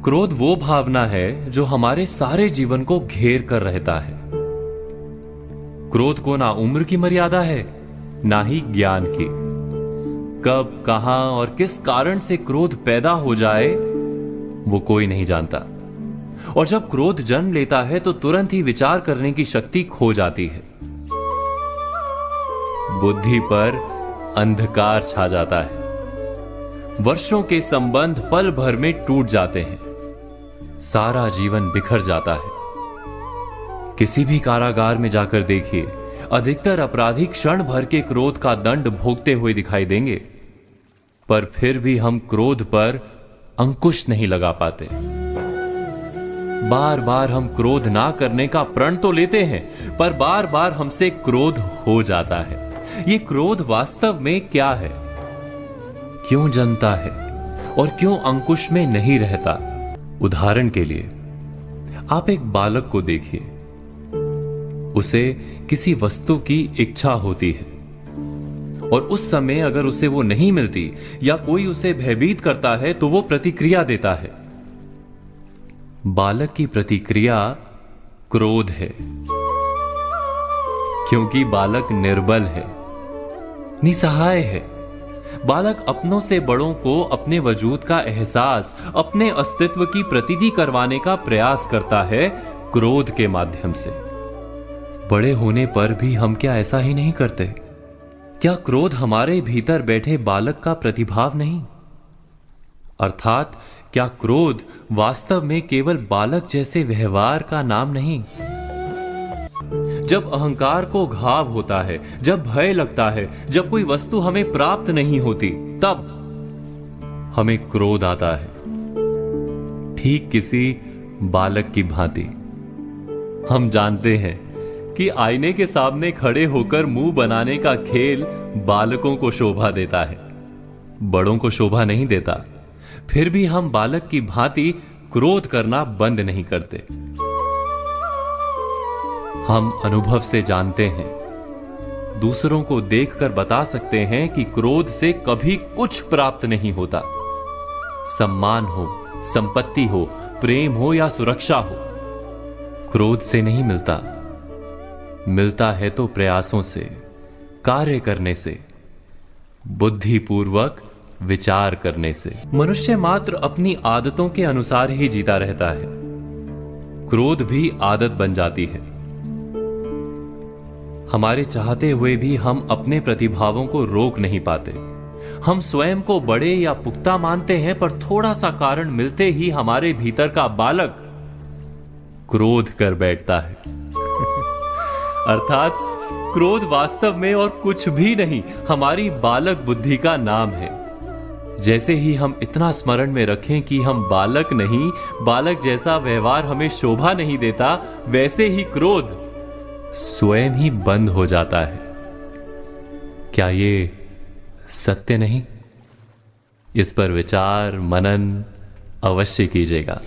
क्रोध वो भावना है जो हमारे सारे जीवन को घेर कर रहता है। क्रोध को ना उम्र की मर्यादा है, ना ही ज्ञान की। कब, कहां और किस कारण से क्रोध पैदा हो जाए वो कोई नहीं जानता। और जब क्रोध जन्म लेता है तो तुरंत ही विचार करने की शक्ति खो जाती है। बुद्धि पर अंधकार छा जाता है। वर्षों के संबंध पल भर में टूट जाते हैं। सारा जीवन बिखर जाता है। किसी भी कारागार में जाकर देखिए, अधिकतर अपराधी क्षण भर के क्रोध का दंड भोगते हुए दिखाई देंगे, पर फिर भी हम क्रोध पर अंकुश नहीं लगा पाते। बार बार हम क्रोध ना करने का प्रण तो लेते हैं, पर बार बार हमसे क्रोध हो जाता है। ये क्रोध वास्तव में क्या है, क्यों जन्मता है और क्यों अंकुश में नहीं रहता? उदाहरण के लिए आप एक बालक को देखिए। उसे किसी वस्तु की इच्छा होती है और उस समय अगर उसे वो नहीं मिलती या कोई उसे भयभीत करता है तो वो प्रतिक्रिया देता है। बालक की प्रतिक्रिया क्रोध है, क्योंकि बालक निर्बल है, निसहाय है। बालक अपनों से बड़ों को अपने वजूद का एहसास, अपने अस्तित्व की प्रतीति करवाने का प्रयास करता है क्रोध के माध्यम से। बड़े होने पर भी हम क्या ऐसा ही नहीं करते? क्या क्रोध हमारे भीतर बैठे बालक का प्रतिभाव नहीं? अर्थात क्या क्रोध वास्तव में केवल बालक जैसे व्यवहार का नाम नहीं? जब अहंकार को घाव होता है, जब भय लगता है, जब कोई वस्तु हमें प्राप्त नहीं होती, तब हमें क्रोध आता है, ठीक किसी बालक की भांति। हम जानते हैं कि आईने के सामने खड़े होकर मुंह बनाने का खेल बालकों को शोभा देता है, बड़ों को शोभा नहीं देता। फिर भी हम बालक की भांति क्रोध करना बंद नहीं करते। हम अनुभव से जानते हैं, दूसरों को देखकर बता सकते हैं कि क्रोध से कभी कुछ प्राप्त नहीं होता। सम्मान हो, संपत्ति हो, प्रेम हो या सुरक्षा हो, क्रोध से नहीं मिलता। मिलता है तो प्रयासों से, कार्य करने से, बुद्धिपूर्वक विचार करने से। मनुष्य मात्र अपनी आदतों के अनुसार ही जीता रहता है। क्रोध भी आदत बन जाती है। हमारे चाहते हुए भी हम अपने प्रतिभावों को रोक नहीं पाते। हम स्वयं को बड़े या पुख्ता मानते हैं, पर थोड़ा सा कारण मिलते ही हमारे भीतर का बालक क्रोध कर बैठता है। अर्थात क्रोध वास्तव में और कुछ भी नहीं, हमारी बालक बुद्धि का नाम है। जैसे ही हम इतना स्मरण में रखें कि हम बालक नहीं, बालक जैसा व्यवहार हमें शोभा नहीं देता, वैसे ही क्रोध स्वयं ही बंद हो जाता है। क्या ये सत्य नहीं? इस पर विचार मनन अवश्य कीजिएगा।